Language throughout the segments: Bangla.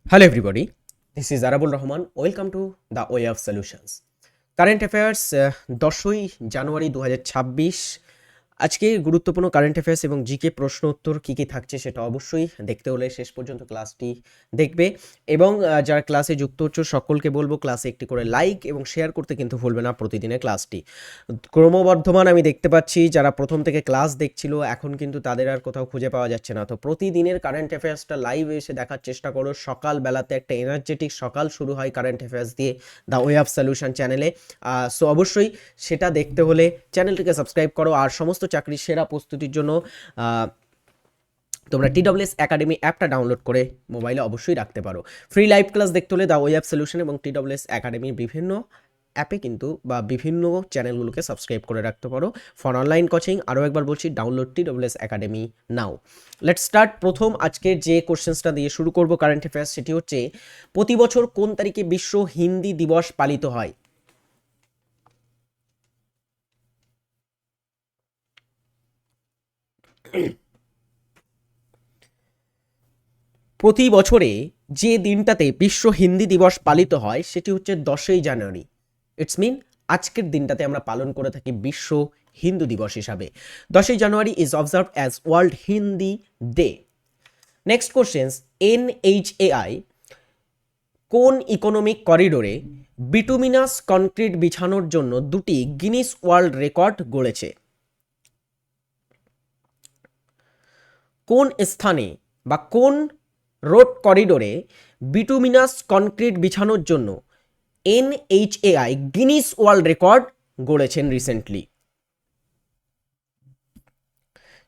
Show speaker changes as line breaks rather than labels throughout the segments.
Hello everybody, this is Arabul Rahman. Welcome to the Way of Solutions. Current Affairs 10ই জানুয়ারি 2026 আজকে গুরুত্বপূর্ণ কারেন্ট অ্যাফেয়ার্স এবং জিকে প্রশ্ন উত্তর কী কী থাকছে সেটা অবশ্যই দেখতে হলে শেষ পর্যন্ত ক্লাসটি দেখবে এবং যারা ক্লাসে যুক্ত হচ্ছ সকলকে বলবো ক্লাসে একটি করে লাইক এবং শেয়ার করতে কিন্তু ভুলবে না প্রতিদিনের ক্লাসটি ক্রমবর্ধমান আমি দেখতে পাচ্ছি যারা প্রথম থেকে ক্লাস দেখছিল এখন কিন্তু তাদের আর কোথাও খুঁজে পাওয়া যাচ্ছে না তো প্রতিদিনের কারেন্ট অ্যাফেয়ার্সটা লাইভে এসে দেখার চেষ্টা করো সকালবেলাতে একটা এনার্জেটিক সকাল শুরু হয় কারেন্ট অ্যাফেয়ার্স দিয়ে দ্য ওয়ে অফ সলিউশন চ্যানেলে সো অবশ্যই সেটা দেখতে হলে চ্যানেলটিকে সাবস্ক্রাইব করো আর সমস্ত চাকরির সেরা প্রস্তুতির জন্য তোমরা TWS একাডেমি অ্যাপটা ডাউনলোড করে মোবাইলে অবশ্যই রাখতে পারো ফ্রি লাইভ ক্লাস দেখতে হলে দ্য ওয়ে অফ সলিউশন এবং TWS একাডেমির বিভিন্ন অ্যাপে কিন্তু বা বিভিন্ন চ্যানেলগুলোকে সাবস্ক্রাইব করে রাখতে পারো ফর অনলাইন কোচিং আরও একবার বলছি download TWS academy now let's start প্রথম আজকের যে কোশ্চেন্সটা দিয়ে শুরু করব কারেন্ট অ্যাফেয়ার্স সেটি হচ্ছে প্রতি বছর কোন তারিখে বিশ্ব হিন্দি দিবস পালিত হয় প্রতি বছরে যে দিনটাতে বিশ্ব হিন্দি দিবস পালিত হয় সেটি হচ্ছে 10ই জানুয়ারি ইটস মিন আজকের দিনটাতে আমরা পালন করে থাকি বিশ্ব হিন্দু দিবস হিসাবে 10ই January is observed as world Hindi day next questions NHAI কোন ইকোনমিক করিডোরে বিটুমিনাস কনক্রিট বিছানোর জন্য দুটি গিনিস ওয়ার্ল্ড রেকর্ড গড়েছে কোন স্থানে বা কোন রোড করিডোরে বিটুমিনাস কনক্রিট বিছানোর জন্য NHAI গিনিস ওয়ার্ল্ড রেকর্ড গড়েছেন রিসেন্টলি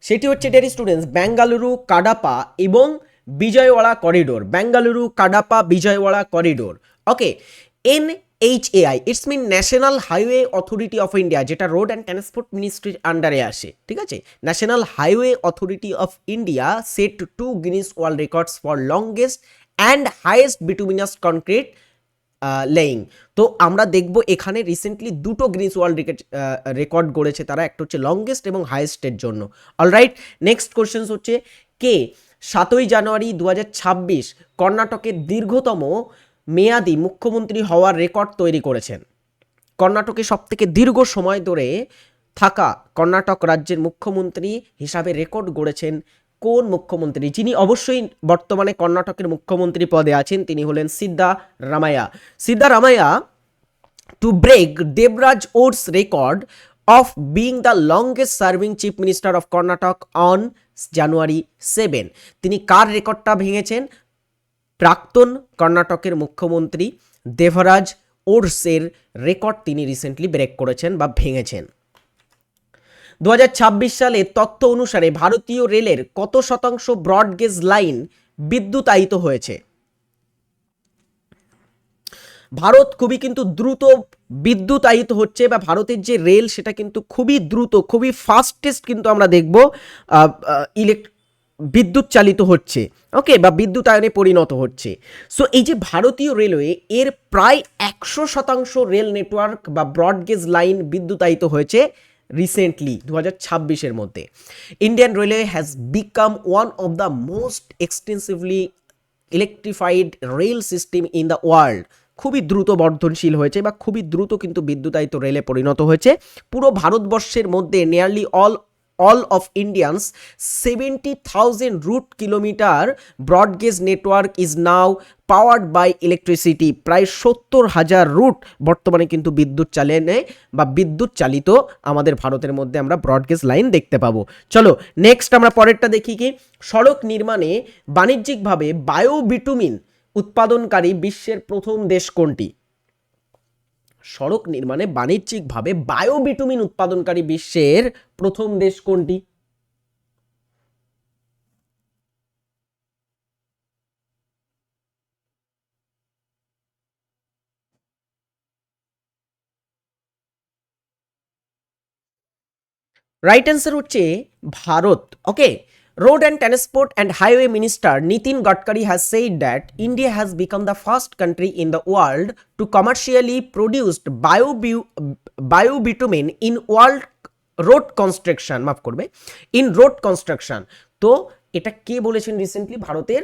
সেটি হচ্ছে ডেয়ার স্টুডেন্টস বেঙ্গালুরু কাডাপা এবং Vijayawada corridor Bengaluru Kadapa Vijayawada corridor okay NHAI it's mean national highway authority of India যেটা রোড অ্যান্ড ট্রান্সপোর্ট মিনিস্ট্রির আন্ডারে আসে ঠিক আছে national highway authority of India set to Guinness world records for longest and highest bituminous concrete laying তো আমরা দেখব এখানে রিসেন্টলি দুটো গিনিস ওয়ার্ল্ড রেকর্ড গড়েছে তারা একটা হচ্ছে লংগেস্ট এবং হাইয়েস্টের জন্য অলরাইট নেক্সট কোশ্চেন হচ্ছে কে 7ই জানুয়ারি 2026 কর্ণাটকের দীর্ঘতম মেয়াদি মুখ্যমন্ত্রী হওয়ার রেকর্ড তৈরি করেছেন কর্ণাটকে সবথেকে দীর্ঘ সময় ধরে থাকা কর্ণাটক রাজ্যের মুখ্যমন্ত্রী হিসাবে রেকর্ড গড়েছেন কোন মুখ্যমন্ত্রী যিনি অবশ্যই বর্তমানে কর্ণাটকের মুখ্যমন্ত্রী পদে আছেন তিনি হলেন Siddaramaiah to break Devaraj Urs record of being the longest serving chief minister of Karnataka on January 7 তিনি কার রেকর্ডটা ভেঙেছেন প্রাক্তন কর্ণাটকের মুখ্যমন্ত্রী দেবরাজ ওটসের রেকর্ড তিনি রিসেন্টলি ব্রেক করেছেন বা ভেঙেছেন 2026 সালে তথ্য অনুসারে ভারতীয় রেলের কত শতাংশ ব্রডগেজ লাইন বিদ্যুতায়িত হয়েছে ভারত খুবই কিন্তু দ্রুত বিদ্যুতায়িত হচ্ছে বা ভারতের যে রেল সেটা কিন্তু খুবই দ্রুত খুবই ফাস্টেস্ট কিন্তু আমরা দেখব বিদ্যুৎ চালিত হচ্ছে ওকে বা বিদ্যুতায়নে পরিণত হচ্ছে সো এই যে ভারতীয় রেলওয়ে এর প্রায় 100% রেল নেটওয়ার্ক বা ব্রডগেজ লাইন বিদ্যুতায়িত হয়েছে রিসেন্টলি 2026-এর মধ্যে Indian railway has become one of the most extensively electrified rail system in the world খুবই দ্রুত বর্ধনশীল হয়েছে বা খুবই দ্রুত কিন্তু বিদ্যুতায়িত রেলে পরিণত হয়েছে পুরো ভারতবর্ষের মধ্যে nearly all of Indians 70,000 route kilometer broad gauge network is now powered by electricity প্রায় 70,000 রুট বর্তমানে কিন্তু বিদ্যুৎ চালনে বা বিদ্যুৎ চালিত আমাদের ভারতের মধ্যে আমরা ব্রডগেজ লাইন দেখতে পাবো চলো নেক্সট আমরা পরেরটা দেখি কি সড়ক নির্মাণে বাণিজ্যিকভাবে বায়োবিটুমিন উৎপাদনকারী বিশ্বের প্রথম দেশ কোনটি সড়ক নির্মাণে বাণিজ্যিকভাবে বায়োবিটুমিন উৎপাদনকারী বিশ্বের প্রথম দেশ কোনটি রাইট অ্যান্সার হচ্ছে ভারত ওকে Road and Transport and Highway Minister Nitin Gadkari has said that India has become the first country in the world to commercially produce biobitumen in world road construction মাফ করবে in road construction তো এটা কে বলেছেন রিসেন্টলি ভারতের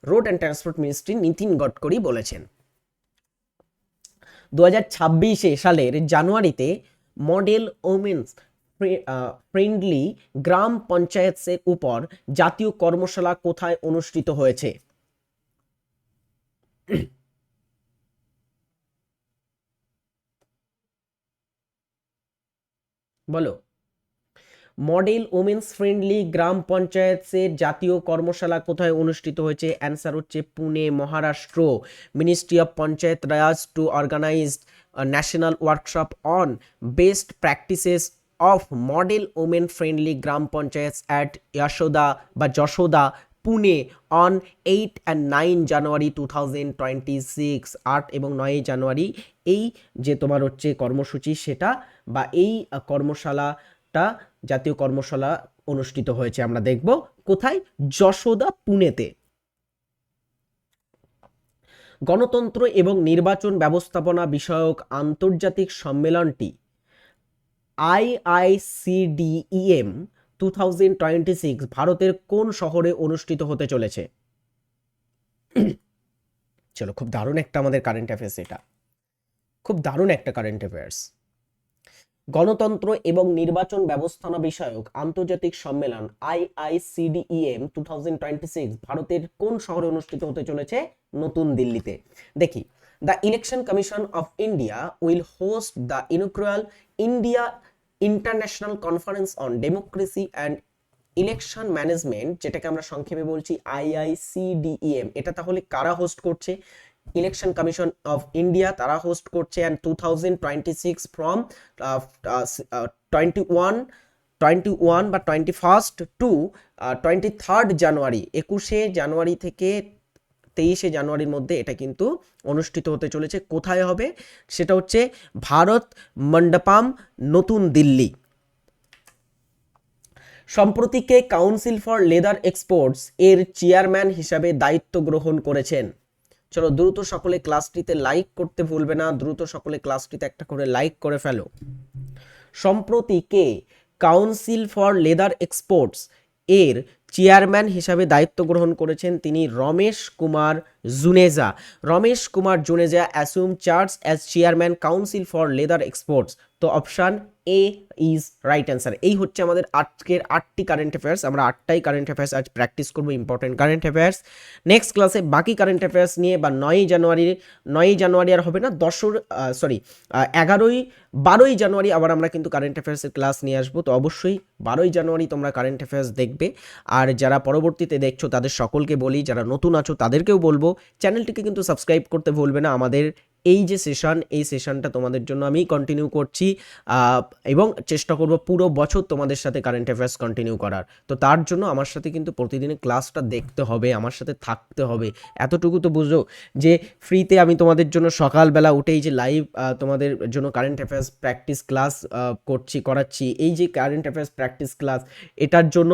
road and transport ministry Nitin Gadkari বলেছেন। 2026 সালের জানুয়ারিতে মডেল ওমেন্স ফ্রেন্ডলি গ্রাম পঞ্চায়েতের উপর জাতীয় কর্মশালা কোথায় অনুষ্ঠিত হয়েছে? বলো। মডেল ওমেন্স ফ্রেন্ডলি গ্রাম পঞ্চায়েতের জাতীয় কর্মশালা কোথায় অনুষ্ঠিত হয়েছে? অ্যান্সার হচ্ছে Pune, Maharashtra. Ministry of Panchayat Raj to organised national workshop on best practices of model women friendly gram panchayat at Yashada Pune on 8 and 9 January 2026। 8 এবং 9 জানুয়ারি এই যে তোমার হচ্ছে কর্মসূচি সেটা বা এই কর্মশালাটা জাতীয় কর্মশালা অনুষ্ঠিত হয়েছে। আমরা দেখব কোথায়? যশোদা পুনেতে। গণতন্ত্র এবং নির্বাচন ব্যবস্থাপনা বিষয়ক আন্তর্জাতিক সম্মেলনটি IICDEM 2026 ভারতের কোন শহরে অনুষ্ঠিত হতে চলেছে? চলো, খুব দারুণ একটা আমাদের কারেন্ট অ্যাফেয়ার্স, এটা খুব দারুণ একটা কারেন্ট অ্যাফেয়ার্স। গণতন্ত্র এবং নির্বাচন ব্যবস্থাপনা বিষয়ক আন্তর্জাতিক সম্মেলন IICDEM 2026 ভারতের কোন শহরে অনুষ্ঠিত হতে চলেছে? নতুন দিল্লিতে। দেখি, the election commission of India will host the inaugural India international conference on democracy and election management, যেটাকে আমরা সংক্ষেপে বলছি IICDEM। এটা তাহলে কারা হোস্ট করছে? ইলেকশন কমিশন অফ ইন্ডিয়া, তারা হোস্ট করছে। অ্যান্ড 2026 ফ্রম 21 বা 21 টু 23 জানুয়ারি, 21শে জানুয়ারি থেকে 23শে জানুয়ারির মধ্যে এটা কিন্তু অনুষ্ঠিত হতে চলেছে। কোথায় হবে? সেটা হচ্ছে ভারত মণ্ডপম, নতুন দিল্লি। সম্প্রতি কে কাউন্সিল ফর লেদার এক্সপোর্টস এর চেয়ারম্যান হিসাবে দায়িত্ব গ্রহণ করেছেন? চলো, দ্রুত সকলে ক্লাসটিতে লাইক করতে ভুলবে না, দ্রুত সকলে ক্লাসটিতে একটা করে লাইক করে ফেলো। সম্প্রতি কে কাউন্সিল ফর লেদার এক্সপোর্টস এর চেয়ারম্যান হিসাবে দায়িত্ব গ্রহণ করেছেন? তিনি Ramesh Kumar Juneja. Ramesh Kumar Juneja assume charge as chairman council for leather exports. তো option A is right answer. এই হচ্ছে আমাদের আজকের 8টি কারেন্ট অ্যাফেয়ার্স। আমরা 8টাই কারেন্ট অ্যাফেয়ার্স আজ প্র্যাকটিস করবো, ইম্পর্টেন্ট কারেন্ট অ্যাফেয়ার্স। নেক্সট ক্লাসে বাকি কারেন্ট অ্যাফেয়ার্স নিয়ে বা 9ই জানুয়ারি আর হবে না, 12ই জানুয়ারি আবার আমরা কিন্তু কারেন্ট অ্যাফেয়ার্সের ক্লাস নিয়ে আসবো। তো অবশ্যই 12ই জানুয়ারি তোমরা কারেন্ট অ্যাফেয়ার্স দেখবে। আর যারা পরবর্তীতে দেখছো তাদের সকলকে বলি, যারা নতুন আছো তাদেরকেও বলবো চ্যানেলটিকে কিন্তু সাবস্ক্রাইব করতে ভুলবে না। আমাদের এই যে এই সেশনটা তোমাদের জন্য আমি কন্টিনিউ করছি এবং চেষ্টা করব পুরো বছর তোমাদের সাথে কারেন্ট অ্যাফেয়ার্স কন্টিনিউ করার। তো তার জন্য আমার সাথে কিন্তু প্রতিদিনের ক্লাসটা দেখতে হবে, আমার সাথে থাকতে হবে। এতটুকু তো বুঝো যে ফ্রিতে আমি তোমাদের জন্য সকালবেলা উঠেই যে লাইভ তোমাদের জন্য কারেন্ট অ্যাফেয়ার্স প্র্যাকটিস ক্লাস করাচ্ছি। এই যে কারেন্ট অ্যাফেয়ার্স প্র্যাকটিস ক্লাস, এটার জন্য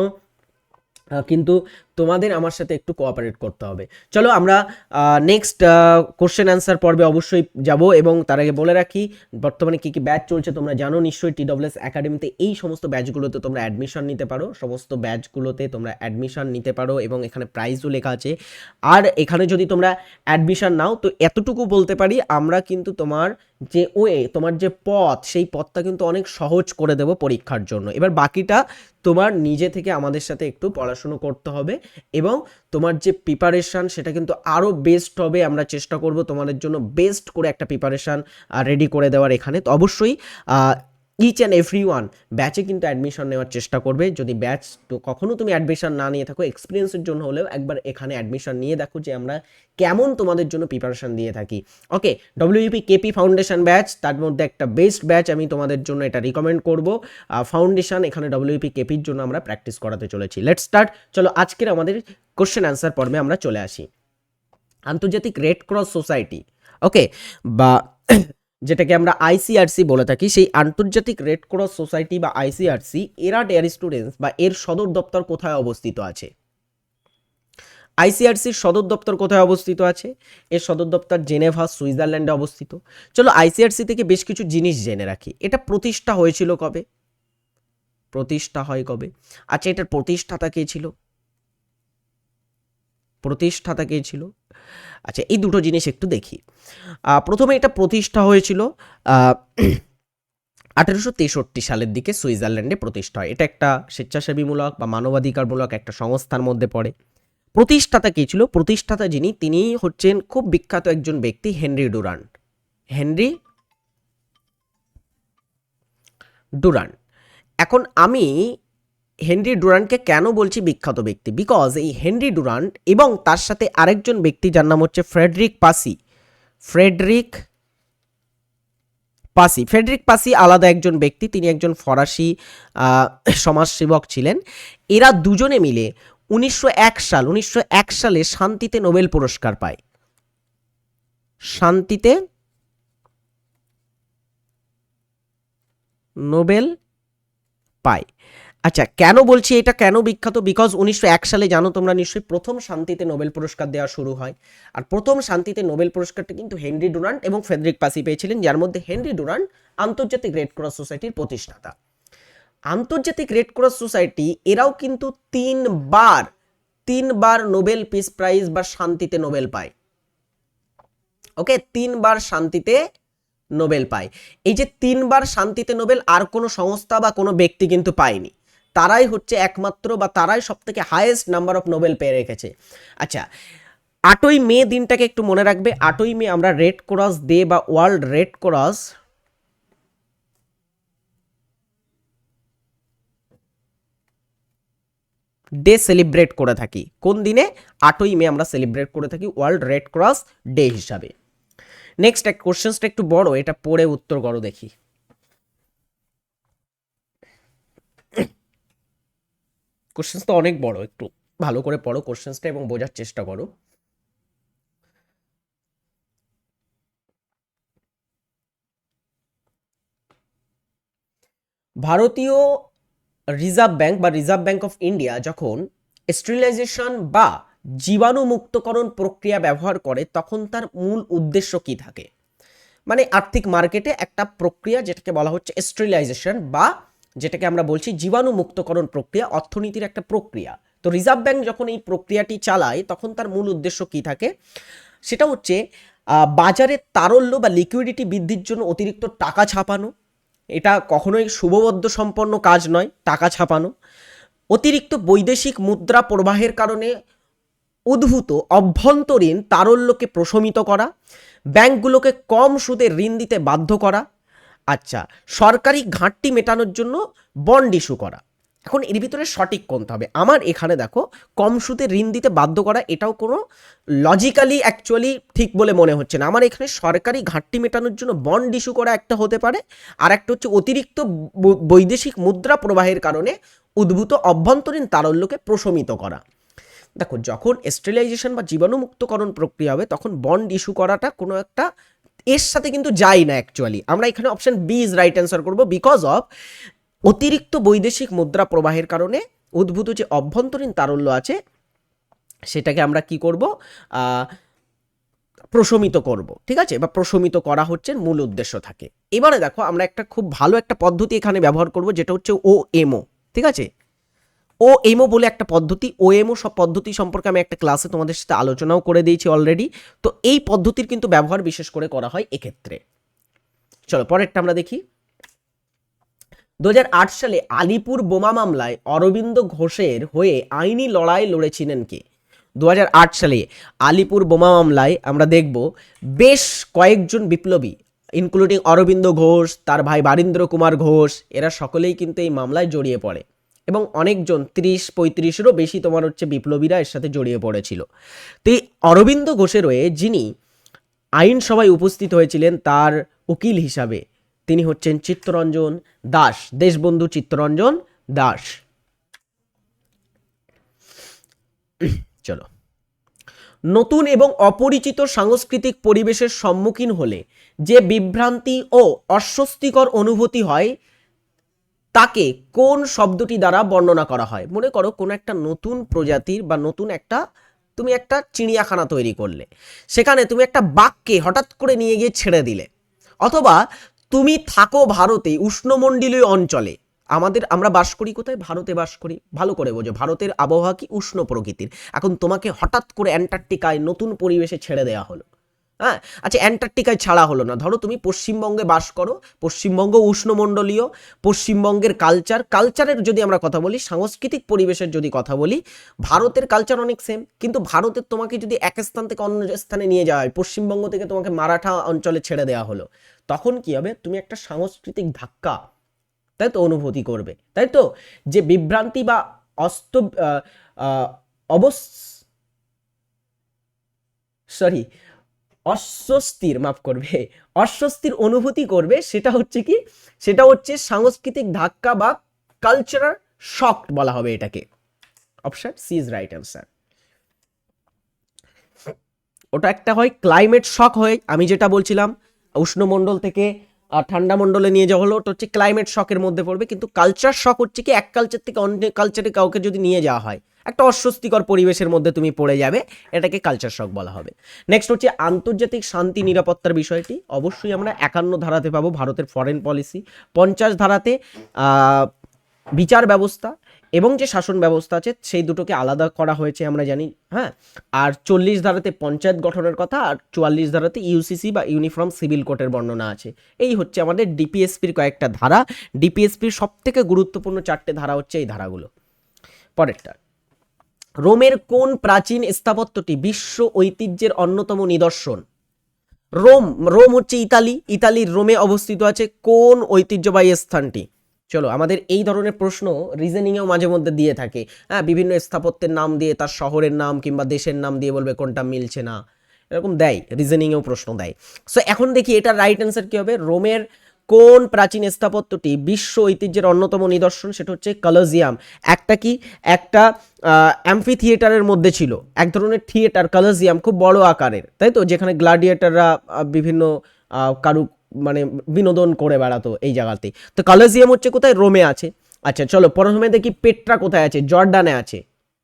কিন্তু তোমাদের আমার সাথে একটু কোঅপারেট করতে হবে। চলো আমরা নেক্সট কোশ্চেন অ্যান্সার পর্বে অবশ্যই যাব, এবং তার আগে বলে রাখি বর্তমানে কী কী ব্যাচ চলছে তোমরা জানো নিশ্চয়ই। TWS একাডেমিতে এই সমস্ত ব্যাচগুলোতে তোমরা অ্যাডমিশন নিতে পারো, সমস্ত ব্যাচগুলোতে তোমরা অ্যাডমিশন নিতে পারো এবং এখানে প্রাইসও লেখা আছে। আর এখানে যদি তোমরা অ্যাডমিশন নাও তো এতটুকু বলতে পারি, আমরা কিন্তু তোমার তোমার যে পথ, সেই পথটা কিন্তু অনেক সহজ করে দেবো পরীক্ষার জন্য। এবার বাকিটা তোমার নিজে থেকে আমাদের সাথে একটু পড়াশুনো করতে হবে এবং তোমার যে প্রিপারেশান সেটা কিন্তু আরও বেস্ট হবে। আমরা চেষ্টা করব তোমাদের জন্য বেস্ট করে একটা প্রিপারেশান রেডি করে দেওয়ার এখানে। তো অবশ্যই ইচ অ্যান্ড এভরি ওয়ান ব্যাচে কিন্তু অ্যাডমিশন নেওয়ার চেষ্টা করবে। যদি ব্যাচ তো কখনও তুমি অ্যাডমিশন না নিয়ে থাকো, এক্সপিরিয়েন্সের জন্য হলেও একবার এখানে অ্যাডমিশন নিয়ে দেখো যে আমরা কেমন তোমাদের জন্য প্রিপারেশান দিয়ে থাকি। ওকে, WUP KP ফাউন্ডেশন ব্যাচ, তার মধ্যে একটা বেস্ট ব্যাচ আমি তোমাদের জন্য এটা রিকমেন্ড করব। ফাউন্ডেশন, এখানে WUP KPর জন্য আমরা প্র্যাকটিস করাতে চলেছি। Let's start. চলো আজকের আমাদের কোশ্চেন অ্যান্সার পর্বে আমরা চলে আসি। আন্তর্জাতিক রেড ক্রস সোসাইটি, ওকে, বা যেটাকে আমরা ICRC বলে থাকি, সেই আন্তর্জাতিক রেড ক্রস সোসাইটি বা ICRC এরা ডেয়ার স্টুডেন্টস বা এর সদর দপ্তর কোথায় অবস্থিত আছে? ICRCর সদর দপ্তর কোথায় অবস্থিত আছে? এর সদর দপ্তর জেনেভা, সুইজারল্যান্ডে অবস্থিত। চলো ICRC থেকে বেশ কিছু জিনিস জেনে রাখি। এটা প্রতিষ্ঠা হয়েছিল কবে? প্রতিষ্ঠা হয় কবে? আচ্ছা, এটার প্রতিষ্ঠাতা কে ছিল? প্রতিষ্ঠাতা কে ছিল? আচ্ছা, এই দুটো জিনিস একটু দেখি। প্রথমে এটা প্রতিষ্ঠা হয়েছিল 1863 সালের দিকে সুইজারল্যান্ডে প্রতিষ্ঠা হয়। এটা একটা স্বেচ্ছাসেবীমূলক বা মানবাধিকারমূলক একটা সংস্থার মধ্যে পড়ে। প্রতিষ্ঠাতা কে ছিল? প্রতিষ্ঠাতা যিনি, তিনি হচ্ছেন খুব বিখ্যাত একজন ব্যক্তি, হেনরি ডুরান্ট। Henry Durand. এখন আমি হেনরি ডুরান্টকে কেন বলছি বিখ্যাত ব্যক্তি? বিকজ এই হেনরি ডুরান্ট এবং তার সাথে আরেকজন ব্যক্তি যার নাম হচ্ছে ফ্রেডরিক পাসি। ফ্রেডরিক পাসি আলাদা একজন ব্যক্তি, তিনি একজন ফরাসি সমাজসেবক ছিলেন। এরা দুজনে মিলে 1901 সালে শান্তিতে নোবেল পুরস্কার পায়। শান্তিতে নোবেল পায়। আচ্ছা, কেন বলছি এটা কেন বিখ্যাত? বিকজ 1901 সালে জানো তোমরা নিশ্চয়ই প্রথম শান্তিতে নোবেল পুরস্কার দেওয়া শুরু হয়। আর প্রথম শান্তিতে নোবেল পুরস্কারটা কিন্তু হেনরি ডুরান্ট এবং ফ্রেডরিক পাসি পেয়েছিলেন, যার মধ্যে হেনরি ডুরান্ট আন্তর্জাতিক রেড ক্রস সোসাইটির প্রতিষ্ঠাতা। আন্তর্জাতিক রেড ক্রস সোসাইটি এরাও কিন্তু তিনবার নোবেল পিস প্রাইজ বা শান্তিতে নোবেল পায়। ওকে, 3বার শান্তিতে নোবেল পায়। এই যে 3বার শান্তিতে নোবেল আর কোনো সংস্থা বা কোনো ব্যক্তি কিন্তু পায়নি। তারাই হচ্ছে একমাত্র, বা তারাই সব থেকে হাইয়েস্ট নাম্বার অফ নোবেল পেয়ে রেখেছে। আচ্ছা, 8ই মে দিনটাকে একটু মনে রাখবে। 8ই মে আমরা রেড ক্রস ডে বা world red cross day celebrate করে থাকি। কোন দিনে? 8ই মে আমরা সেলিব্রেট করে থাকি ওয়ার্ল্ড রেড ক্রস ডে হিসাবে। নেক্সট এক কোশ্চেনটা একটু বড়, এটা পড়ে উত্তর করো দেখি। কোশ্চেন্স তো অনেক বড়, একটু ভালো করে পড়ো কোশ্চেন্সটা এবং বোঝার চেষ্টা করো। ভারতীয় রিজার্ভ ব্যাংক বা রিজার্ভ ব্যাংক অফ ইন্ডিয়া যখন স্টেরিলাইজেশন বা জীবাণুমুক্তকরণ প্রক্রিয়া ব্যবহার করে, তখন তার মূল উদ্দেশ্য কি থাকে? মানে আর্থিক মার্কেটে একটা প্রক্রিয়া যেটাকে বলা হচ্ছে স্টেরিলাইজেশন, বা যেটাকে আমরা বলছি জীবাণুমুক্তকরণ প্রক্রিয়া, অর্থনীতির একটা প্রক্রিয়া। তো রিজার্ভ ব্যাংক যখন এই প্রক্রিয়াটি চালায়, তখন তার মূল উদ্দেশ্য কি থাকে? সেটা হচ্ছে বাজারে তারল্য বা লিকুইডিটি বৃদ্ধির জন্য অতিরিক্ত টাকা ছাপানো। এটা কখনোই শুভবদ্ধ সম্পন্ন কাজ নয়, টাকা ছাপানো। অতিরিক্ত বৈদেশিক মুদ্রা প্রবাহের কারণে উদ্ভূত অভ্যন্তরীণ তারল্যকে প্রশমিত করা, ব্যাংকগুলোকে কম সুদে ঋণ দিতে বাধ্য করা। আচ্ছা, সরকারি ঘাটতি মেটানোর জন্য বন্ড ইস্যু করা। এখন এর ভিতরে সঠিক কোনটা হবে? আমার এখানে দেখো, কম সুদে ঋণ দিতে বাধ্য করা, এটাও কোনো লজিক্যালি অ্যাকচুয়ালি ঠিক বলে মনে হচ্ছে না। আমার এখানে সরকারি ঘাটতি মেটানোর জন্য বন্ড ইস্যু করা একটা হতে পারে, আর একটা হচ্ছে অতিরিক্ত বৈদেশিক মুদ্রা প্রবাহের কারণে উদ্ভূত অভ্যন্তরীণ তারল্যকে প্রশমিত করা। দেখো, যখন স্টেরিলাইজেশন বা জীবাণুমুক্তকরণ প্রক্রিয়া হবে, তখন বন্ড ইস্যু করাটা কোনো একটা এর সাথে কিন্তু যায় না অ্যাকচুয়ালি। আমরা এখানে option B is right answer করবো, বিকজ অফ অতিরিক্ত বৈদেশিক মুদ্রা প্রবাহের কারণে উদ্ভূত যে অভ্যন্তরীণ তারল্য আছে, সেটাকে আমরা কি করব? প্রশমিত করব। ঠিক আছে, বা প্রশমিত করা হচ্ছে মূল উদ্দেশ্য থাকে। এবারে দেখো, আমরা একটা খুব ভালো একটা পদ্ধতি এখানে ব্যবহার করব, যেটা হচ্ছে ওএমও। ঠিক আছে, ওএমও বলে একটা পদ্ধতি। ওএমও সব পদ্ধতি সম্পর্কে আমি একটা ক্লাসে তোমাদের সাথে আলোচনাও করে দিয়েছি অলরেডি। তো এই পদ্ধতির কিন্তু ব্যবহার বিশেষ করে করা হয় এক্ষেত্রে। চলো পরেরটা আমরা দেখি। 2008 সালে আলিপুর বোমা মামলায় অরবিন্দ ঘোষের হয়ে আইনি লড়াই লড়েছিলেন কে? 2008 সালে আলিপুর বোমা মামলায় আমরা দেখব বেশ কয়েকজন বিপ্লবী, ইনক্লুডিং অরবিন্দ ঘোষ, তার ভাই বারীন্দ্র কুমার ঘোষ, এরা সকলেই কিন্তু এই মামলায় জড়িয়ে পড়ে, এবং অনেকজন 30-35-এরও বেশি তোমার হচ্ছে বিপ্লবীরা এর সাথে জড়িয়ে পড়েছিল। তো এই অরবিন্দ ঘোষের হয়ে যিনি আইনসভায় উপস্থিত হয়েছিলেন, তার উকিল হিসাবে তিনি হচ্ছেন চিত্তরঞ্জন দাস, দেশবন্ধু চিত্তরঞ্জন দাস। চলো, নতুন এবং অপরিচিত সাংস্কৃতিক পরিবেশের সম্মুখীন হলে যে বিভ্রান্তি ও অস্বস্তিকর অনুভূতি হয়, তাকে কোন শব্দটি দ্বারা বর্ণনা করা হয়? মনে করো, কোনো একটা নতুন প্রজাতির বা নতুন একটা, তুমি একটা চিড়িয়াখানা তৈরি করলে, সেখানে তুমি একটা বাঘকে হঠাৎ করে নিয়ে গিয়ে ছেড়ে দিলে, অথবা তুমি থাকো ভারতে উষ্ণমণ্ডলীয় অঞ্চলে, আমরা বাস করি কোথায়? ভারতে বাস করি। ভালো করে বোঝো, ভারতের আবহাওয়া কি উষ্ণ প্রকৃতির। এখন তোমাকে হঠাৎ করে অ্যান্টার্কটিকায় নতুন পরিবেশে ছেড়ে দেওয়া হলো, হ্যাঁ? আচ্ছা, অ্যান্টার্কটিকায় ছাড়া হলো না, ধরো তুমি পশ্চিমবঙ্গে বাস করো, পশ্চিমবঙ্গ উষ্ণমণ্ডলীয়, পশ্চিমবঙ্গের কালচারের যদি আমরা কথা বলি, সাংস্কৃতিক পরিবেশের যদি কথা বলি, ভারতের কালচার অনেক সেম, কিন্তু ভারতের তোমাকে যদি এক স্থান থেকে অন্য স্থানে নিয়ে যাওয়া হয়, পশ্চিমবঙ্গ থেকে তোমাকে মারাঠা অঞ্চলে ছেড়ে দেওয়া হলো, তখন কি হবে? তুমি একটা সাংস্কৃতিক ধাক্কা, তাই তো, অনুভূতি করবে, তাই তো, যে বিভ্রান্তি বা অস্ত অবস সরি অস্বস্তির, মাফ করবে, অস্বস্তির অনুভূতি করবে। সেটা হচ্ছে কি? সেটা হচ্ছে সাংস্কৃতিক ধাক্কা বা কালচারাল শক বলা হবে এটাকে। Option C is right answer. ওটা একটা হয় ক্লাইমেট শক, হয় আমি যেটা বলছিলাম, উষ্ণমণ্ডল থেকে ঠান্ডা মণ্ডলে নিয়ে যাওয়া হলো, ওটা হচ্ছে ক্লাইমেট শকের মধ্যে পড়বে। কিন্তু কালচার শক হচ্ছে কি, এক কালচার থেকে অন্য কালচারে কাউকে যদি নিয়ে যাওয়া হয়, একটা অস্বস্তিকর পরিবেশের মধ্যে তুমি পড়ে যাবে, এটাকে কালচার শক বলা হবে। নেক্সট হচ্ছে আন্তর্জাতিক শান্তি নিরাপত্তার বিষয়টি, অবশ্যই আমরা 51 ধারাতে পাবো ভারতের ফরেন পলিসি, 50 ধারাতে বিচার ব্যবস্থা এবং যে শাসন ব্যবস্থা আছে সেই দুটোকে আলাদা করা হয়েছে আমরা জানি, হ্যাঁ। আর 40 ধারাতে পঞ্চায়েত গঠনের কথা, আর 44 ধারাতে ইউসিসি বা ইউনিফর্ম সিভিল কোডের বর্ণনা আছে। এই হচ্ছে আমাদের ডিপিএসপির কয়েকটা ধারা। ডিপিএসপির সব থেকে গুরুত্বপূর্ণ 4টে ধারা হচ্ছে এই ধারাগুলো। পরেরটা, রোমের কোন প্রাচীন স্থাপত্যটি বিশ্ব ঐতিহ্যের অন্যতম নিদর্শন? রোম হচ্ছে ইতালির রোমে অবস্থিত আছে কোন ঐতিহ্যবাহী স্থানটি? চলো, আমাদের এই ধরনের প্রশ্ন রিজনিংয়েও মাঝে মধ্যে দিয়ে থাকে, হ্যাঁ, বিভিন্ন স্থাপত্যের নাম দিয়ে, তার শহরের নাম কিংবা দেশের নাম দিয়ে বলবে কোনটা মিলছে না, এরকম দেয়, রিজনিংয়েও প্রশ্ন দেয়। সো এখন দেখি এটার রাইট অ্যান্সার কি হবে। রোমের কোন প্রাচীন স্থাপত্যটি বিশ্ব ঐতিহ্যের অন্যতম নিদর্শন? সেটা হচ্ছে কলোজিয়াম। একটা কি, একটা অ্যাম্ফি থিয়েটারের মধ্যে ছিল, এক ধরনের থিয়েটার কলোজিয়াম, খুব বড় আকারের, তাই তো, যেখানে গ্লাডিয়েটাররা বিভিন্ন কারু মানে বিনোদন করে বেড়াতো এই জায়গাতে। তো কলোজিয়াম হচ্ছে কোথায়? রোমে আছে। আচ্ছা চলো, প্রথমে দেখি পেট্রা কোথায় আছে? জর্ডানে আছে,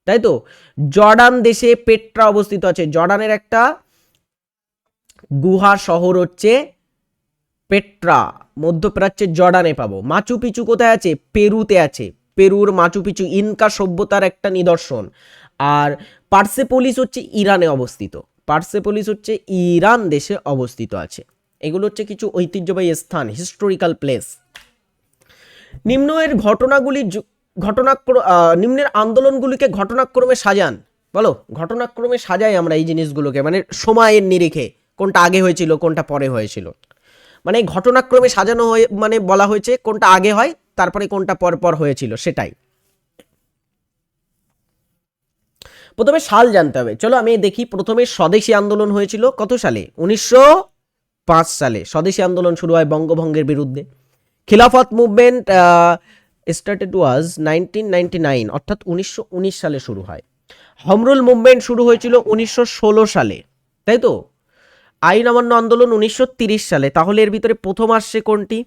তাই তো, জর্ডান দেশে পেট্রা অবস্থিত আছে। জর্ডানের একটা গুহা শহর হচ্ছে পেট্রা, মধ্যপ্রাচ্যের জর্ডানে পাবো। মাচু পিচু কোথায় আছে? পেরুতে আছে, পেরুর মাচু পিচু ইনকা সভ্যতার একটা নিদর্শন। আর পার্সেপোলিস হচ্ছে ইরানে অবস্থিত, পার্সেপোলিস হচ্ছে ইরান দেশে অবস্থিত আছে। এগুলো হচ্ছে কিছু ঐতিহ্যবাহী স্থান, হিস্টোরিক্যাল প্লেস। নিম্নের ঘটনাগুলি নিম্নের আন্দোলনগুলিকে ঘটনাক্রমে সাজান। বলো, ঘটনাক্রমে সাজাই আমরা এই জিনিসগুলোকে, মানে সময়ের নিরিখে কোনটা আগে হয়েছিল কোনটা পরে হয়েছিল, মানে ঘটনাক্রমে সাজানো হয়ে, মানে বলা হয়েছে কোনটা আগে হয় তারপরে কোনটা পর পর হয়েছিল সেটাই। প্রথমে সাল জানতে হবে। চলো আমি দেখি, প্রথমে স্বদেশী আন্দোলন হয়েছিল কত সালে? 1905 সালে স্বদেশী আন্দোলন শুরু হয় বঙ্গভঙ্গের বিরুদ্ধে। খিলাফত মুভমেন্ট স্টার্টেড ওয়াজ 1999, অর্থাৎ 1919 সালে শুরু হয়। হোমরুল মুভমেন্ট শুরু হয়েছিল 1916 সালে, তাই তো। আইন অমান্য আন্দোলন 1930 সালে। তাহলে এর ভিতরে প্রথম আসছে কোনটি?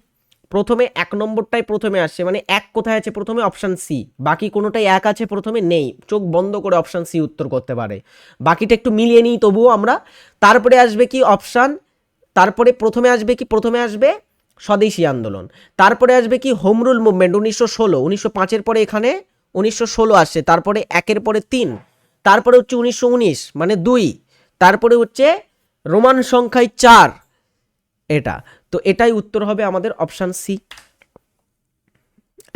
প্রথমে 1 নম্বরটাই প্রথমে আসছে, মানে এক কোথায় আছে প্রথমে? Option C. বাকি কোনোটাই এক আছে প্রথমে? নেই। চোখ বন্ধ করে অপশান সি উত্তর করতে পারে, বাকিটা একটু মিলিয়ে নিই তবুও আমরা। তারপরে আসবে কি অপশান, তারপরে প্রথমে আসবে কি? প্রথমে আসবে স্বদেশী আন্দোলন। তারপরে আসবে কি? হোমরুল মুভমেন্ট 1916, 1905-এর পরে এখানে 1916 আসছে। তারপরে 1-এর পরে 3, তারপরে হচ্ছে 1919 মানে 2, তারপরে হচ্ছে রোমান সংখ্যায় 4, এটা। তো এটাই উত্তর হবে আমাদের অপশান সি।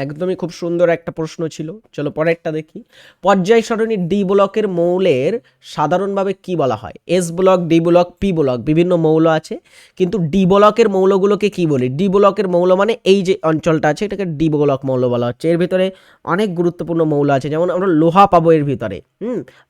একদমই খুব সুন্দর একটা প্রশ্ন ছিল। চলো পরেরটা দেখি। পর্যায় সারণীর ডি ব্লকের মৌলের সাধারণভাবে কি বলা হয়? S block, D block, P block, বিভিন্ন মৌল আছে, কিন্তু ডি ব্লকের মৌলগুলোকে কি বলি? ডি ব্লকের মৌল মানে এই যে অঞ্চলটা আছে এটাকে ডি ব্লক মৌল বলা হচ্ছে। এর ভিতরে অনেক গুরুত্বপূর্ণ মৌল আছে, যেমন আমরা লোহা পাবো এর ভিতরে,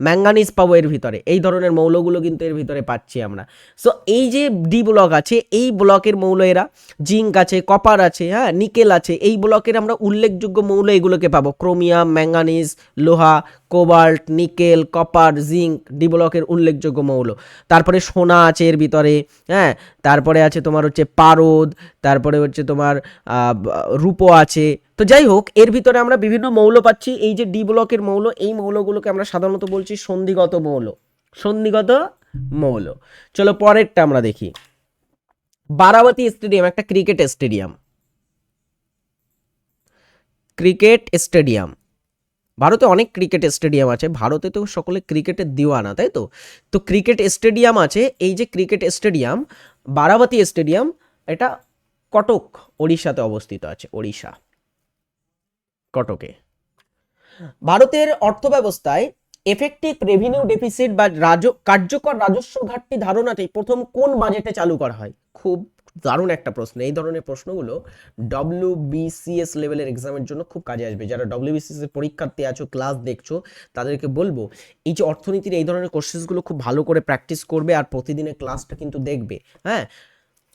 ম্যাঙ্গানিজ পাবো এর ভিতরে, এই ধরনের মৌলগুলো কিন্তু এর ভিতরে পাচ্ছি আমরা। সো এই যে ডি ব্লক আছে এই ব্লকের মৌল এরা, জিঙ্ক আছে, কপার আছে, হ্যাঁ, নিকেল আছে, এই ব্লকের আমরা উল্লেখযোগ্য মৌল এগুলোকে পাবো। ক্রোমিয়াম, ম্যাঙ্গানিজ, লোহা, cobalt, nickel, copper, zinc D ব্লকের উল্লেখযোগ্য মৌল। তারপরে সোনা আছে এর ভিতরে, হ্যাঁ, তারপরে আছে তোমার হচ্ছে পারদ, তারপরে হচ্ছে তোমার রূপো আছে। তো যাই হোক, এর ভিতরে আমরা বিভিন্ন মৌল পাচ্ছি। এই যে ডি ব্লকের মৌল, এই মৌলগুলোকে আমরা সাধারণত বলছি সন্ধিগত মৌল, সন্ধিগত মৌল। চলো পরেরটা আমরা দেখি। বারাবাতী স্টেডিয়াম একটা ক্রিকেট স্টেডিয়াম, ক্রিকেট স্টেডিয়াম, ভারতে অনেক ক্রিকেট স্টেডিয়াম আছে, ভারতে তো সকলে ক্রিকেটের দিওয়ানা, তাই তো? তো ক্রিকেট স্টেডিয়াম আছে, এই যে ক্রিকেট স্টেডিয়াম বারাবাতী স্টেডিয়াম, এটা কটক ওড়িশাতে অবস্থিত আছে, ওড়িশা কটকে। ভারতের অর্থব্যবস্থায় এফেক্টিভ রেভিনিউ ডেফিসিট বা কার্যকর রাজস্ব ঘাটতি ধারণাটি প্রথম কোন বাজেটে চালু করা হয়? খুব দারুণ একটা প্রশ্ন। এই ধরনের প্রশ্নগুলো ডব্লিউবিসিএস লেভেলের এক্সামের জন্য খুব কাজে আসবে। যারা ডব্লিউবিসিএস এর পরীক্ষার্থী আছো, ক্লাস দেখছো, তাদেরকে বলবো এই যে অর্থনীতির এই ধরনের কোশ্চেনগুলো খুব ভালো করে প্র্যাকটিস করবে আর প্রতিদিনের ক্লাসটা কিন্তু দেখবে। হ্যাঁ,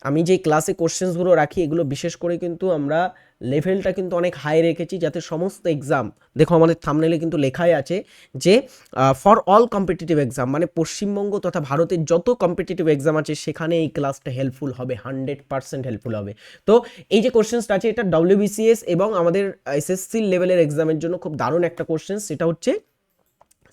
আমি যে ক্লাসে কোশ্চেন্সগুলো রাখি এগুলো বিশেষ করে কিন্তু আমরা লেভেলটা কিন্তু অনেক হাই রেখেছি, যাতে সমস্ত এক্সাম, দেখো আমাদের থাম্বনেলে কিন্তু লেখাই আছে যে ফর অল কম্পিটিটিভ এক্সাম, মানে পশ্চিমবঙ্গ তথা ভারতের যত কম্পিটিটিভ এক্সাম আছে সেখানে এই ক্লাসটা হেল্পফুল হবে, 100% হেল্পফুল হবে। তো এই যে কোশ্চেন্সটা আছে এটা ডব্লিউবিসিএস এবং আমাদের এসএসসি লেভেলের এক্সামের জন্য খুব দারুণ একটা কোশ্চেন, সেটা হচ্ছে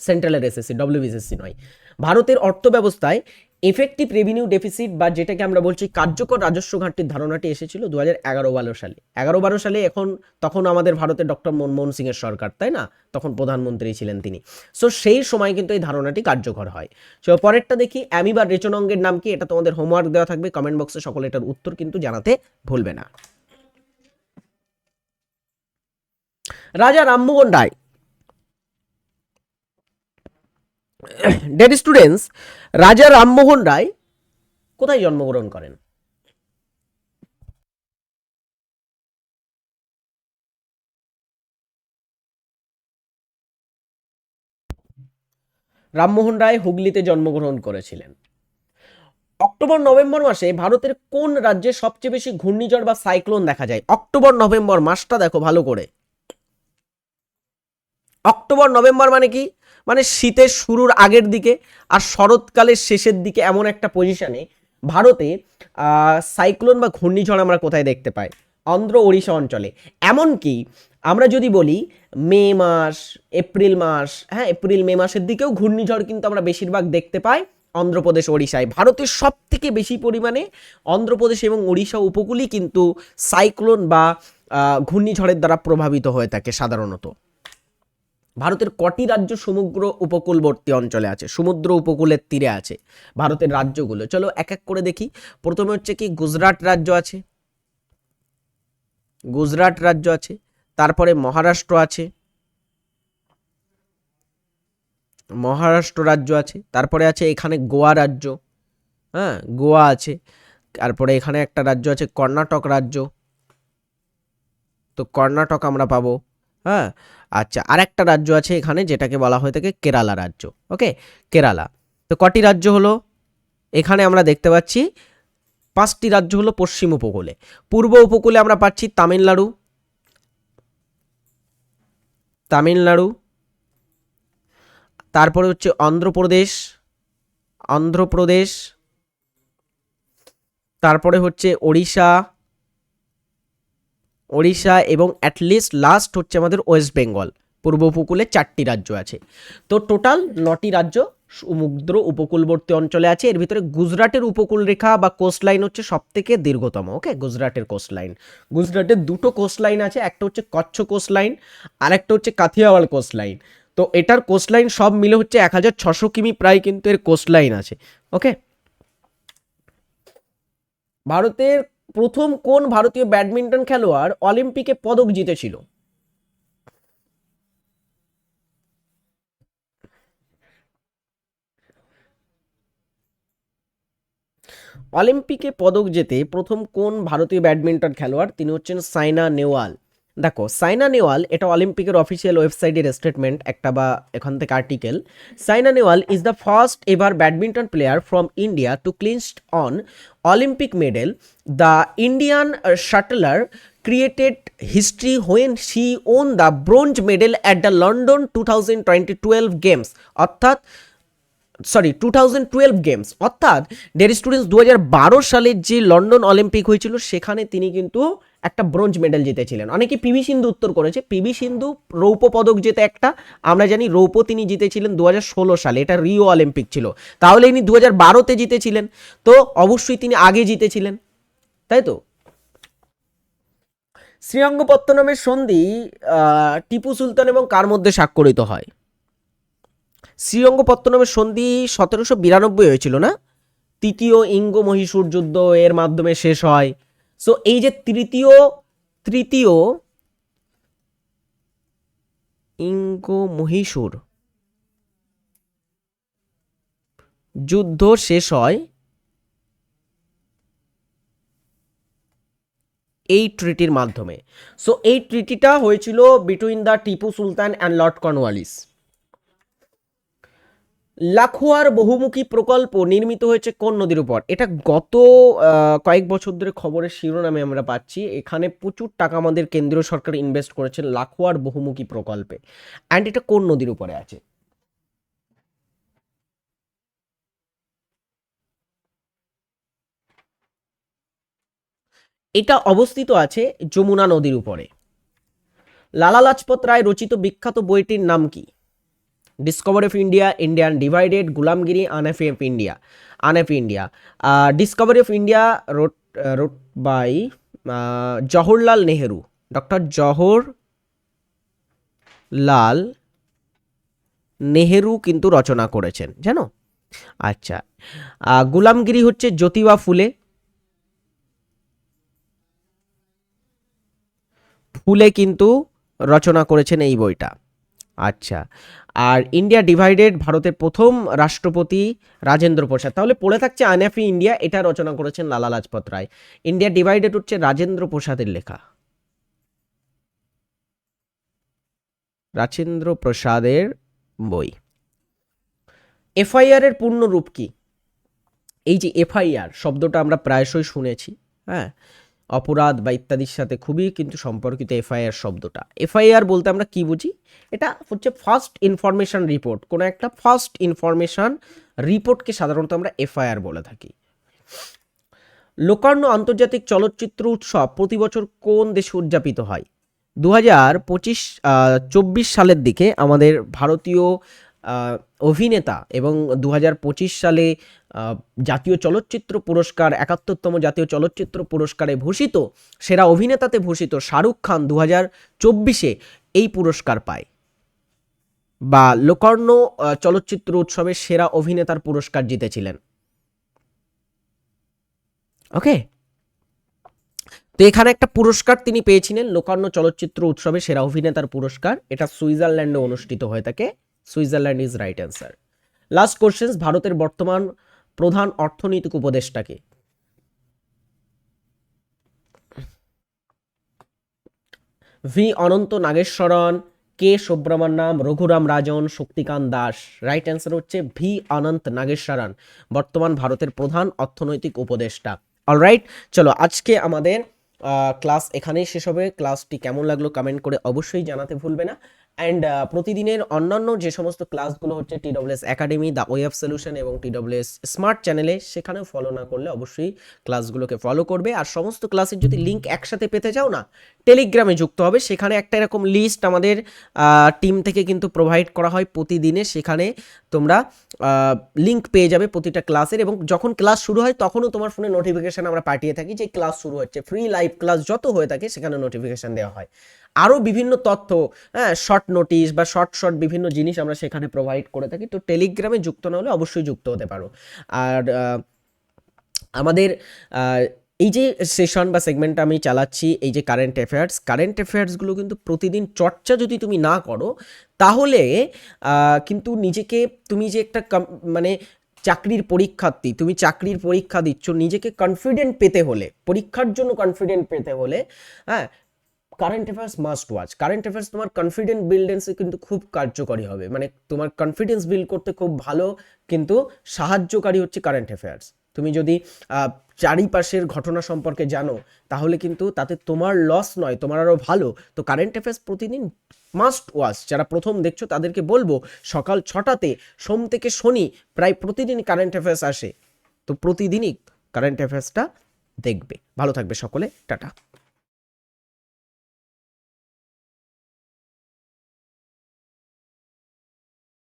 সেন্ট্রালের এসএসসি, ডব্লিউবিসিএসসি নয়। ভারতের অর্থব্যবস্থায় এফেক্টিভ রেভিনিউ ডেফিসিট বা যেটাকে আমরা বলছি কার্যকর রাজস্ব ঘাটতির ধারণাটি এসেছিল 2011-12 সালে। 11-12 সালে তখন আমাদের ভারতের ডক্টর মনমোহন সিং এর সরকার, তাই না? তখন প্রধানমন্ত্রী ছিলেন তিনি। সো সেই সময় কিন্তু এই ধারণাটি কার্যকর হয়। সো পরেরটা দেখি, অ্যামিবার রেচনাঙ্গের নাম কি? এটা তোমাদের হোমওয়ার্ক দেওয়া থাকবে, কমেন্ট বক্সে সকলে এটার উত্তর কিন্তু জানাতে ভুলবে না। রাজা রামমোহন রায়, ডেড স্টুডেন্টস, রাজা রামমোহন রায় কোথায় জন্মগ্রহণ করেন? রামমোহন রায় হুগলিতে জন্মগ্রহণ করেছিলেন। অক্টোবর নভেম্বর মাসে ভারতের কোন রাজ্যে সবচেয়ে বেশি ঘূর্ণিঝড় বা সাইক্লোন দেখা যায়? অক্টোবর নভেম্বর মাসটা দেখো ভালো করে। অক্টোবর নভেম্বর মানে কি? মানে শীতের শুরুর আগের দিকে আর শরৎকালের শেষের দিকে এমন একটা পজিশনে ভারতে সাইক্লোন বা ঘূর্ণিঝড় আমরা কোথায় দেখতে পাই? অন্ধ্র ওড়িশা অঞ্চলে। এমনকি আমরা যদি বলি মে মাস, এপ্রিল মাস, হ্যাঁ এপ্রিল মে মাসের দিকেও ঘূর্ণিঝড় কিন্তু আমরা বেশিরভাগ দেখতে পাই অন্ধ্রপ্রদেশ ওড়িশায়। ভারতের সব থেকে বেশি পরিমাণে অন্ধ্রপ্রদেশ এবং ওড়িশা উপকূলই কিন্তু সাইক্লোন বা ঘূর্ণিঝড়ের দ্বারা প্রভাবিত হয়ে থাকে সাধারণত। ভারতের কটি রাজ্য সমুদ্র উপকূলবর্তী অঞ্চলে আছে, সমুদ্র উপকূলের তীরে আছে ভারতের রাজ্যগুলো? চলো এক এক করে দেখি। প্রথমে হচ্ছে কি গুজরাট রাজ্য আছে, গুজরাট রাজ্য আছে, তারপরে মহারাষ্ট্র আছে, মহারাষ্ট্র রাজ্য আছে, তারপরে আছে এখানে গোয়া রাজ্য, হ্যাঁ গোয়া আছে, তারপরে এখানে একটা রাজ্য আছে কর্ণাটক রাজ্য, তো কর্ণাটক আমরা পাবো, হ্যাঁ। আচ্ছা, আর একটা রাজ্য আছে এখানে যেটাকে বলা হয়ে থাকে কেরালা রাজ্য, ওকে কেরালা। তো কটি রাজ্য হলো? এখানে আমরা দেখতে পাচ্ছি 5টি রাজ্য হলো পশ্চিম উপকূলে। পূর্ব উপকূলে আমরা পাচ্ছি তামিলনাড়ু, তামিলনাড়ু, তারপরে হচ্ছে অন্ধ্রপ্রদেশ, অন্ধ্রপ্রদেশ, তারপরে হচ্ছে ওড়িশা, ওড়িশা এবং অ্যাটলিস্ট লাস্ট হচ্ছে আমাদের ওয়েস্ট বেঙ্গল। পূর্ব উপকূলে 4টি রাজ্য আছে। তো টোটাল 9টি রাজ্য সমুদ্র উপকূলবর্তী অঞ্চলে আছে। এর ভিতরে গুজরাটের উপকূল রেখা বা কোস্ট লাইন হচ্ছে সব থেকে দীর্ঘতম, ওকে গুজরাটের কোস্ট লাইন। গুজরাটের দুটো কোস্ট লাইন আছে, একটা হচ্ছে কচ্ছ কোস্ট লাইন আর একটা হচ্ছে কাথিয়াওয়াড় কোস্ট লাইন। তো এটার কোস্ট লাইন সব মিলে হচ্ছে 1600 কিমি প্রায় কিন্তু এর কোস্ট লাইন আছে, ওকে। ভারতের প্রথম কোন ভারতীয় ব্যাডমিন্টন খেলোয়াড় অলিম্পিকে পদক জিতেছিল? অলিম্পিকে পদক জেতে প্রথম কোন ভারতীয় ব্যাডমিন্টন খেলোয়াড়? তিনি হচ্ছেন সাইনা নেওয়াল। দেখো সাইনা নেওয়াল, এটা অলিম্পিকের অফিসিয়াল ওয়েবসাইটের স্টেটমেন্ট একটা বা এখান থেকে article. Saina Nehwal is the first ever badminton player from India to clinch an Olympic medal. The Indian shuttler created history when she won the bronze medal at the London 2012 games, অর্থাৎ 2012 গেমস, অর্থাৎ ডেয়ার স্টুডেন্টস 2012 সালে যে লন্ডন অলিম্পিক হয়েছিল সেখানে তিনি কিন্তু একটা ব্রোঞ্জ মেডেল জিতেছিলেন। অনেকে পিভি সিন্ধু উত্তর করেছে, পিভি সিন্ধু রৌপ্য পদক জেতে একটা, আমরা জানি রৌপ্য তিনি জিতেছিলেন 2016 সালে, এটা রিও অলিম্পিক ছিল। তাহলে ইনি 2012-তে জিতেছিলেন, তো অবশ্যই তিনি আগে জিতেছিলেন, তাই তো। শ্রীরঙ্গপত্তনমের সন্ধি টিপু সুলতান এবং কার মধ্যে স্বাক্ষরিত হয়? শ্রীরঙ্গপত্তনমের সন্ধি 1792 হয়েছিল না? তৃতীয় ইঙ্গ মহীশূর যুদ্ধ এর মাধ্যমে শেষ হয়। সো এই যে তৃতীয় তৃতীয় ইঙ্গ মহীশূর যুদ্ধ শেষ হয় এই ট্রিটির মাধ্যমে। সো এই ট্রিটিটা হয়েছিল between the Tipu Sultan and Lord Cornwallis. Lakhwar বহুমুখী প্রকল্প নির্মিত হয়েছে কোন নদীর উপর? এটা গত কয়েক বছর ধরে খবরের শিরোনামে আমরা পাচ্ছি। এখানে প্রচুর টাকা আমাদের কেন্দ্রীয় সরকার ইনভেস্ট করেছে লাখোয়ার বহুমুখী প্রকল্পে। অ্যান্ড এটা কোন নদীর উপরে আছে? এটা অবস্থিত আছে যমুনা নদীর উপরে। লালা লাজপত রায় রচিত বিখ্যাত বইটির নাম কি? Discovery of India, Indian divided, Gulamgiri, unhappy India. Unhappy India. Discovery of India wrote by Jawaharlal Nehru. Doctor Jawaharlal Nehru কিন্তু রচনা করেছেন, জানো? আচ্ছা, গুলামগিরি হচ্ছে জ্যোতিবা ফুলে। ফুলে কিন্তু রচনা করেছেন এই বইটা। আচ্ছা, আর ইন্ডিয়া ডিভাইডেড ভারতের প্রথম রাষ্ট্রপতি রাজেন্দ্র প্রসাদ। তাহলে পড়ে থাকছে আনএফি ইন্ডিয়া, এটা রচনা করেছেন লালা লাজপত রায়। ইন্ডিয়া ডিভাইডেড হচ্ছে রাজেন্দ্র প্রসাদের লেখা। রাজেন্দ্র প্রসাদের বই। এফআইআর এর পূর্ণ রূপ কি? এই যে এফআইআর শব্দটা আমরা প্রায়শই শুনেছি, হ্যাঁ, অপরাধ বা ইত্যাদির সাথে খুবই কিন্তু সম্পর্কিত এফআইআর শব্দটা। এফআইআর বলতে আমরা কি বুঝি? এটা হচ্ছে ফার্স্ট ইনফরমেশন রিপোর্ট। কোনো একটা ফার্স্ট ইনফরমেশন রিপোর্টকে সাধারণত আমরা এফআইআর বলে থাকি। লোকার্ণ আন্তর্জাতিক চলচ্চিত্র উৎসব প্রতি বছর কোন দেশে উদযাপিত হয়? 2024 সালের দিকে আমাদের ভারতীয় অভিনেতা এবং 2025 সালে জাতীয় চলচ্চিত্র পুরস্কার 71তম জাতীয় চলচ্চিত্র পুরস্কারে ভূষিত, সেরা অভিনেতাতে ভূষিত শাহরুখ খান 2024-এ এই পুরস্কার পায়, বা লোকার্ণ চলচ্চিত্র উৎসবের সেরা অভিনেতার পুরস্কার জিতেছিলেন। ওকে, তো এখানে একটা পুরস্কার তিনি পেয়েছিলেন, লোকার্ণ চলচ্চিত্র উৎসবে সেরা অভিনেতার পুরস্কার। এটা সুইজারল্যান্ডে অনুষ্ঠিত হয়ে থাকে। Switzerland is right answer. Last question, ভারতের বর্তমান প্রধান অর্থনৈতিক উপদেষ্টাকে? ভি অনন্ত নাগেশ্বরন, কে সুব্রমণ্যম, রঘুরাম রাজন, শক্তিকান্ত দাস। রাইট অ্যান্সার হচ্ছে ভি অনন্ত নাগেশ্বরন, বর্তমান ভারতের প্রধান অর্থনৈতিক উপদেষ্টা। অলরাইট, চলো আজকে আমাদের ক্লাস এখানেই শেষ হবে। ক্লাসটি কেমন লাগলো কমেন্ট করে অবশ্যই জানাতে ভুলবে না। অ্যান্ড প্রতিদিনের অন্যান্য যে সমস্ত ক্লাসগুলো হচ্ছে TWS academy, the way of solution এবং TWS স্মার্ট চ্যানেলে, সেখানেও ফলো না করলে অবশ্যই ক্লাসগুলোকে ফলো করবে। আর সমস্ত ক্লাসের যদি লিঙ্ক একসাথে পেতে চাও না, টেলিগ্রামে যুক্ত হবে। সেখানে একটা এরকম লিস্ট আমাদের টিম থেকে কিন্তু প্রোভাইড করা হয় প্রতিদিনে। সেখানে তোমরা লিঙ্ক পেয়ে যাবে প্রতিটা ক্লাসের, এবং যখন ক্লাস শুরু হয় তখনও তোমার ফোনে নোটিফিকেশান আমরা পাঠিয়ে থাকি যে ক্লাস শুরু হচ্ছে। ফ্রি লাইভ ক্লাস যত হয়ে থাকে সেখানে নোটিফিকেশান দেওয়া হয়। আরও বিভিন্ন তথ্য, হ্যাঁ, শর্ট নোটিশ বা শর্ট বিভিন্ন জিনিস আমরা সেখানে প্রোভাইড করে থাকি। তো টেলিগ্রামে যুক্ত না হলে অবশ্যই যুক্ত হতে পারো। আর আমাদের এই যে সেশন বা সেগমেন্টটা আমি চালাচ্ছি, এই যে কারেন্ট অ্যাফেয়ার্সগুলো কিন্তু প্রতিদিন চর্চা যদি তুমি না করো, তাহলে কিন্তু নিজেকে, তুমি যে একটা মানে চাকরির পরীক্ষার্থী, তুমি চাকরির পরীক্ষা দিচ্ছ, নিজেকে কনফিডেন্ট পেতে হলে, পরীক্ষার জন্য কনফিডেন্ট পেতে হলে, হ্যাঁ, current affairs must watch. Current affairs তোমার কনফিডেন্স বিল্ডেন্সে কিন্তু খুব কার্যকরী হবে, মানে তোমার কনফিডেন্স বিল্ড করতে খুব ভালো কিন্তু সাহায্যকারী হচ্ছে কারেন্ট অ্যাফেয়ার্স। তুমি যদি চারিপাশের ঘটনা সম্পর্কে জানো, তাহলে কিন্তু তাতে তোমার লস নয়, তোমার আরও ভালো। তো কারেন্ট অ্যাফেয়ার্স প্রতিদিন মাস্ট ওয়াচ। যারা প্রথম দেখছো তাদেরকে বলবো, সকাল 6টাতে সোম থেকে শনি প্রায় প্রতিদিন কারেন্ট অ্যাফেয়ার্স আসে, তো প্রতিদিনই কারেন্ট অ্যাফেয়ার্সটা দেখবে। ভালো থাকবে সকলে, টাটা।